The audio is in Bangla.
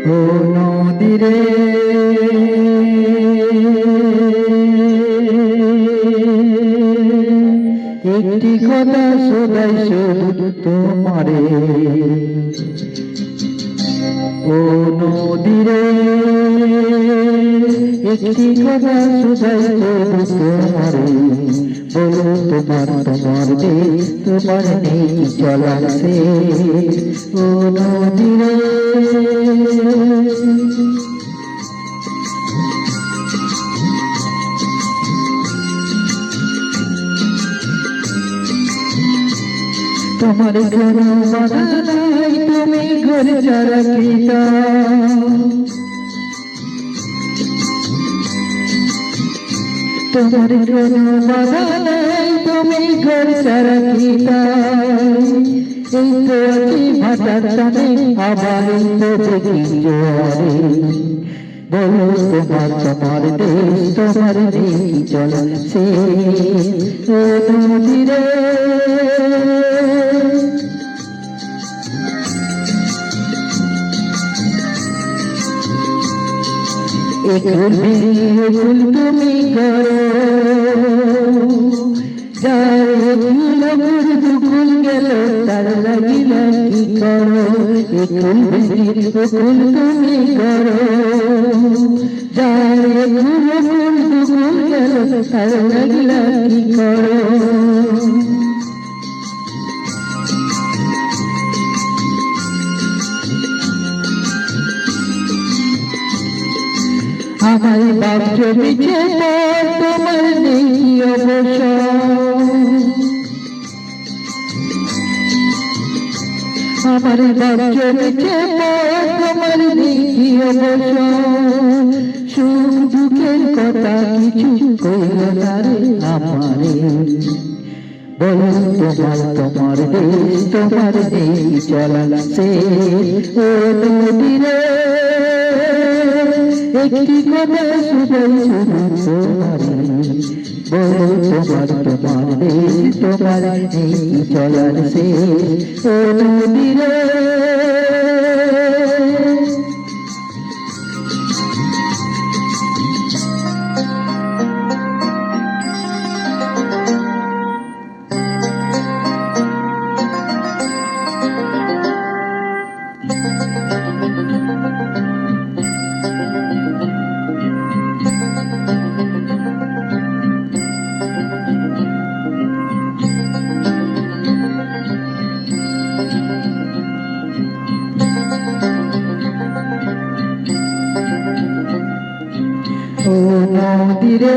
ও নদীরে একটি কথা শোনাই শুধু তোমারে। ও নদীরে একটি কথা শোনাই শুধু তোমারে। বলো তোমার দেশ তোমার নেই চলার শেষ। ও নদীরে তোমার ঘর বানাই তুমি ঘর ছাড়া কিতা। তোমার ঘর বানাই তুমি ঘর ছাড়া কিতা। এই তো আছি ভাটার টানে আবার তো দেখি জোয়ারে। বলো তোমার দেশ তোমার নেই চলা শেষ। ও নদীরে ফুল তুমি করো যার দুকুল গেল তার লাগিল কি করো। ফুল তুমি করো যার দুকুল গেল তার লাগিল কি করো। আমার বাপ জমিছে তোমার নেই অবসর। আমার বাপ জমিছে তোমার নেই অবসর। সুখ দুঃখের কথা কিছু কইল না রে আমারে। বলো তোমার দেশ তোমার নেই চলা শেষ। ও নদীরে একটি কথা শুধাই শুধু তোমারে। বলো তোমার দেশ তোমার নেই চলার শেষ। ও নদীরে ও নদীরে